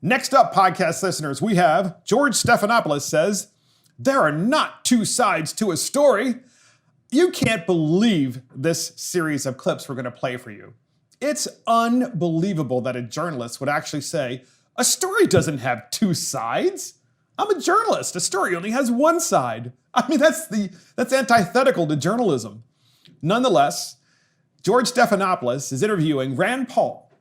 Next up, podcast listeners, we have George Stephanopoulos says, there are not two sides to a story. You can't believe this series of clips we're going to play for you. It's unbelievable that a journalist would actually say, a story doesn't have two sides. I'm a journalist. A story only has one side. I mean, that's antithetical to journalism. Nonetheless, George Stephanopoulos is interviewing Rand Paul,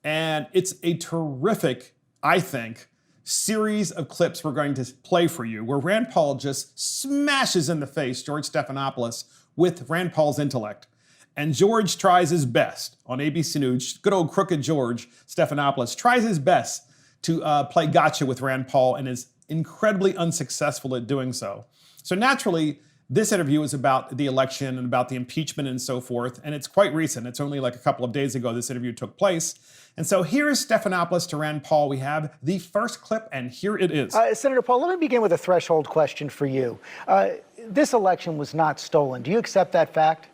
and it's a terrific, I think, series of clips we're going to play for you where Rand Paul just smashes in the face George Stephanopoulos with Rand Paul's intellect. And George tries his best on ABC News, good old crooked George Stephanopoulos tries his best to play gotcha with Rand Paul and is incredibly unsuccessful at doing so. So naturally, this interview is about the election and about the impeachment and so forth, and it's quite recent. It's only like a couple of days ago this interview took place. And so here is Stephanopoulos to Rand Paul. We have the first clip, and here it is. Senator Paul, let me begin with a threshold question for you. This election was not stolen. Do you accept that fact?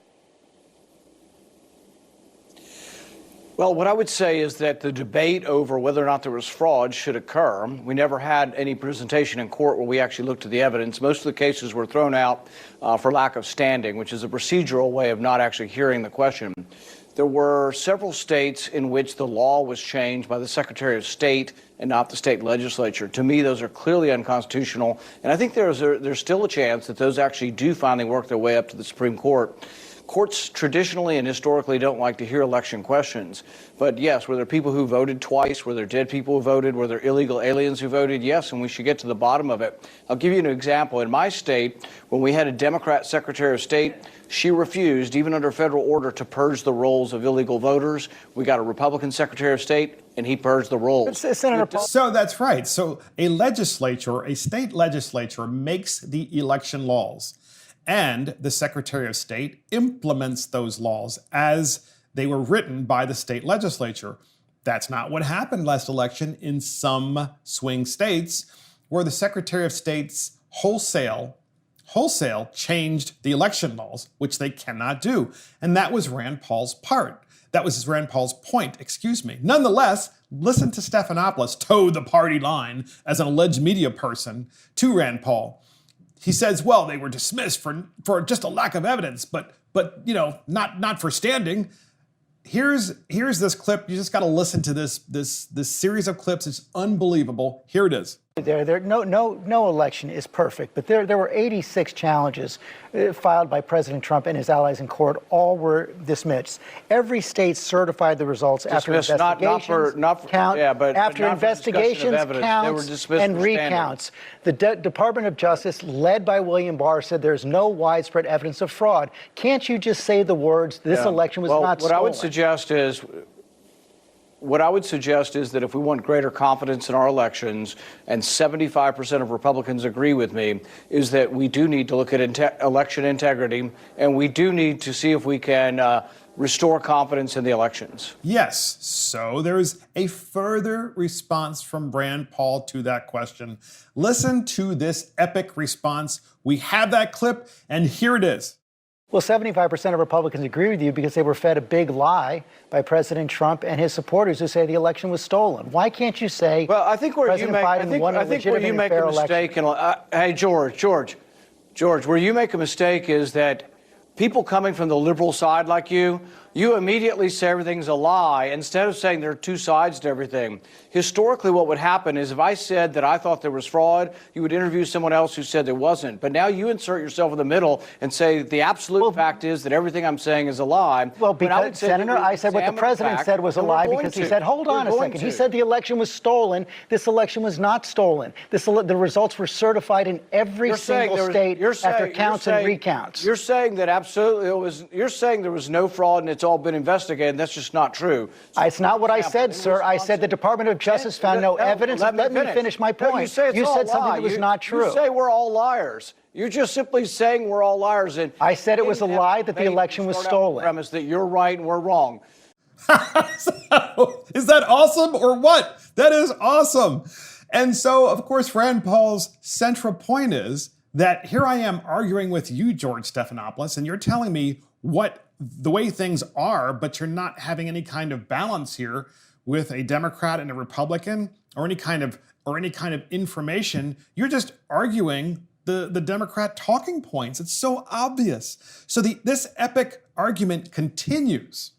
Well, what I would say is that the debate over whether or not there was fraud should occur. We never had any presentation in court where we actually looked at the evidence. Most of the cases were thrown out for lack of standing, which is a procedural way of not actually hearing the question. There were several states in which the law was changed by the Secretary of State and not the state legislature. To me, those are clearly unconstitutional, and I think there's still a chance that those actually do finally work their way up to the Supreme Court. Courts traditionally and historically don't like to hear election questions. But yes, were there people who voted twice? Were there dead people who voted? Were there illegal aliens who voted? Yes, and we should get to the bottom of it. I'll give you an example. In my state, when we had a Democrat Secretary of State, she refused, even under federal order, to purge the rolls of illegal voters. We got a Republican Secretary of State, and he purged the rolls. Senator Paul. So that's right. So a legislature, a state legislature, makes the election laws. And the Secretary of State implements those laws as they were written by the state legislature. That's not what happened last election in some swing states where the Secretary of State's wholesale changed the election laws, which they cannot do. And that was Rand Paul's part. That was Rand Paul's point, excuse me. Nonetheless, listen to Stephanopoulos toe the party line as an alleged media person to Rand Paul. He says, well, they were dismissed for just a lack of evidence, but you know, not for standing. Here's this clip. You just got to listen to this series of clips. It's unbelievable. Here it is. No election is perfect, but there were 86 challenges filed by President Trump and his allies in court. All were dismissed. Every state certified the results after investigations, counts, and recounts. The Department of Justice, led by William Barr, said there's no widespread evidence of fraud. Can't you just say the words, this election was not stolen? What I would suggest is that if we want greater confidence in our elections, and 75% of Republicans agree with me, is that we do need to look at election integrity, and we do need to see if we can restore confidence in the elections. Yes, so there is a further response from Rand Paul to that question. Listen to this epic response. We have that clip, and here it is. Well, 75% of Republicans agree with you because they were fed a big lie by President Trump and his supporters who say the election was stolen. Why can't you say, well, I think where you make a mistake, hey, George, where you make a mistake is that people coming from the liberal side like you immediately say everything's a lie instead of saying there are two sides to everything. Historically, what would happen is if I said that I thought there was fraud, you would interview someone else who said there wasn't. But now you insert yourself in the middle and say the absolute fact is that everything I'm saying is a lie. Well, because, Senator, I said what the president said was a lie because he said, hold on a second. He said the election was stolen. This election was not stolen. The results were certified in every single state after counts and recounts. You're saying that you're saying there was no fraud and it's all been investigated. That's just not true. It's not what I said, sir. I said the Department of Justice found no evidence. Let me finish my point. You said something that was not true. You say we're all liars. You're just simply saying we're all liars. And I said it was a lie that the election was stolen. Premise that you're right and we're wrong. So, is that awesome or what? That is awesome. And so, of course, Rand Paul's central point is that here I am arguing with you, George Stephanopoulos, and you're telling me the way things are, but you're not having any kind of balance here with a Democrat and a Republican. or any kind of information. You're just arguing the Democrat talking points. It's so obvious. So this epic argument continues.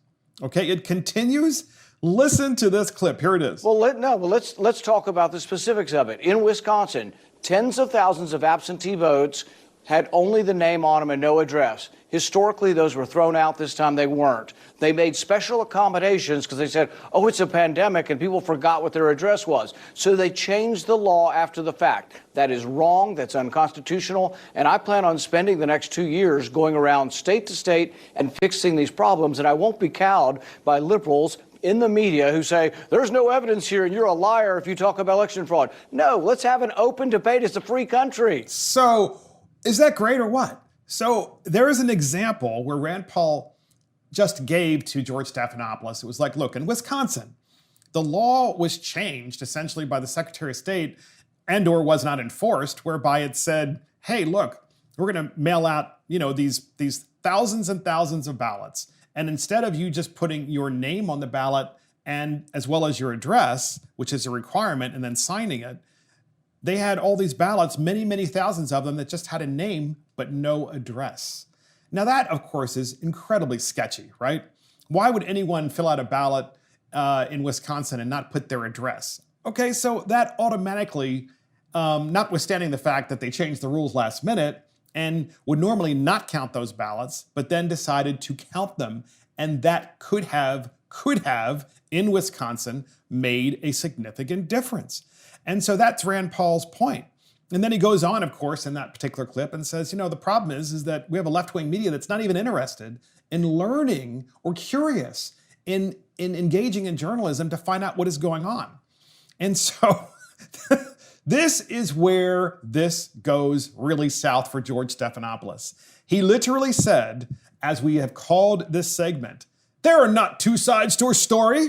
Okay, it continues. Listen to this clip. Here it is. Well, let's talk about the specifics of it. In Wisconsin, tens of thousands of absentee votes had only the name on them and no address. Historically, those were thrown out. This time they weren't. They made special accommodations because they said, oh, it's a pandemic and people forgot what their address was. So they changed the law after the fact. That is wrong. That's unconstitutional. And I plan on spending the next 2 years going around state to state and fixing these problems. And I won't be cowed by liberals in the media who say, there's no evidence here and you're a liar if you talk about election fraud. No, let's have an open debate. It's a free country. So is that great or what? So there is an example where Rand Paul just gave to George Stephanopoulos. It was like, look, in Wisconsin, the law was changed essentially by the Secretary of State and or was not enforced, whereby it said, hey, look, we're going to mail out, these thousands and thousands of ballots. And instead of you just putting your name on the ballot and as well as your address, which is a requirement, and then signing it, they had all these ballots, many, many thousands of them that just had a name but no address. Now that, of course, is incredibly sketchy, right? Why would anyone fill out a ballot in Wisconsin and not put their address? Okay, so that automatically, notwithstanding the fact that they changed the rules last minute and would normally not count those ballots, but then decided to count them, and that could have in Wisconsin made a significant difference. And so that's Rand Paul's point. And then he goes on, of course, in that particular clip and says, the problem is that we have a left-wing media that's not even interested in learning or curious in engaging in journalism to find out what is going on. And so this is where this goes really south for George Stephanopoulos. He literally said, as we have called this segment, there are not two sides to a story.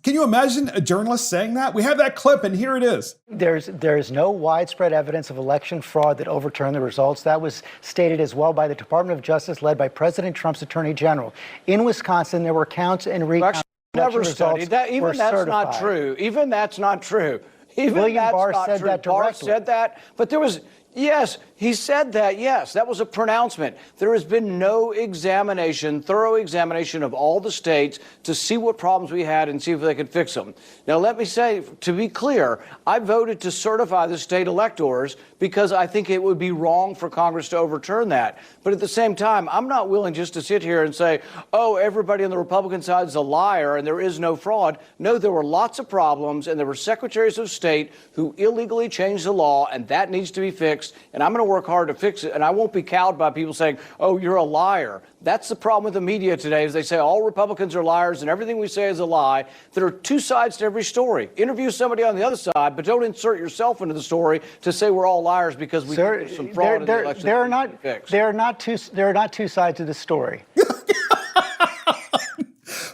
Can you imagine a journalist saying that? We have that clip, and here it is. There's no widespread evidence of election fraud that overturned the results. That was stated as well by the Department of Justice, led by President Trump's Attorney General. In Wisconsin, there were counts and recounts. Never studied that. Even that's certified. Not true. Even that's not true. Even William that's Barr not said true. that directly. Barr said that, but there was. Yes, he said that, yes. That was a pronouncement. There has been no thorough examination of all the states to see what problems we had and see if they could fix them. Now, let me say, to be clear, I voted to certify the state electors because I think it would be wrong for Congress to overturn that. But at the same time, I'm not willing just to sit here and say, oh, everybody on the Republican side is a liar and there is no fraud. No, there were lots of problems, and there were secretaries of state who illegally changed the law, and that needs to be fixed. And I'm going to work hard to fix it, and I won't be cowed by people saying, oh, you're a liar. That's the problem with the media today, is they say all Republicans are liars and everything we say is a lie. There are two sides to every story. Interview somebody on the other side, but don't insert yourself into the story to say we're all liars because we think there's some fraud in the election. There are not two sides to the story.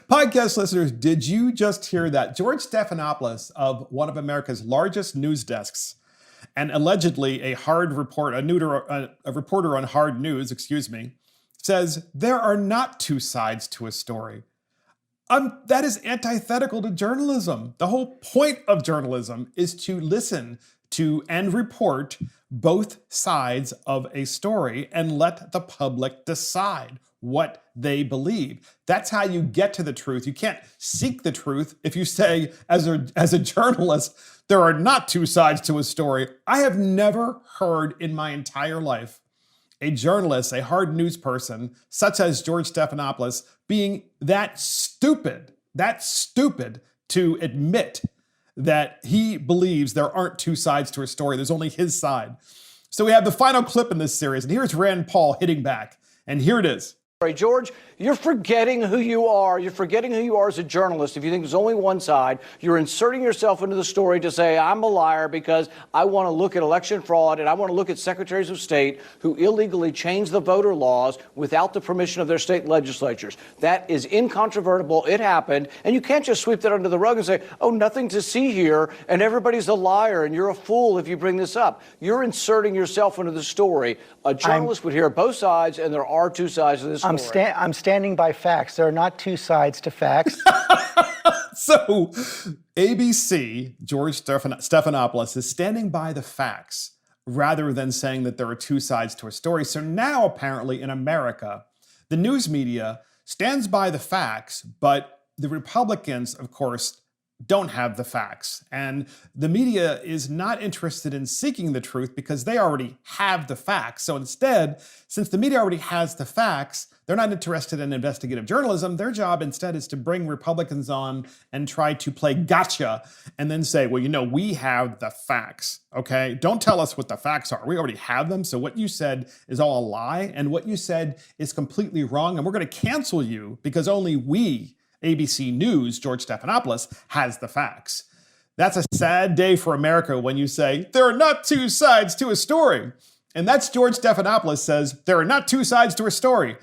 Podcast listeners, did you just hear that? George Stephanopoulos of one of America's largest news desks, and allegedly a reporter on hard news, says there are not two sides to a story. That is antithetical to journalism. The whole point of journalism is to listen to and report both sides of a story and let the public decide what they believe. That's how you get to the truth. You can't seek the truth if you say, as a journalist, there are not two sides to a story. I have never heard in my entire life a journalist, a hard news person, such as George Stephanopoulos, being that stupid to admit that he believes there aren't two sides to a story. There's only his side. So we have the final clip in this series, and here's Rand Paul hitting back. And here it is. George, you're forgetting who you are. You're forgetting who you are as a journalist. If you think there's only one side, you're inserting yourself into the story to say, I'm a liar because I want to look at election fraud and I want to look at secretaries of state who illegally changed the voter laws without the permission of their state legislatures. That is incontrovertible. It happened. And you can't just sweep that under the rug and say, oh, nothing to see here, and everybody's a liar and you're a fool if you bring this up. You're inserting yourself into the story. A journalist would hear both sides, and there are two sides to this story. I'm standing by facts. There are not two sides to facts. So ABC, George Stephanopoulos, is standing by the facts rather than saying that there are two sides to a story. So now apparently in America, the news media stands by the facts, but the Republicans, of course, don't have the facts. And the media is not interested in seeking the truth because they already have the facts. So instead, since the media already has the facts, they're not interested in investigative journalism. Their job instead is to bring Republicans on and try to play gotcha and then say, well, we have the facts, okay? Don't tell us what the facts are. We already have them. So what you said is all a lie, and what you said is completely wrong, and we're going to cancel you because only we, ABC News, George Stephanopoulos, has the facts. That's a sad day for America when you say, there are not two sides to a story. And that's George Stephanopoulos says, there are not two sides to a story.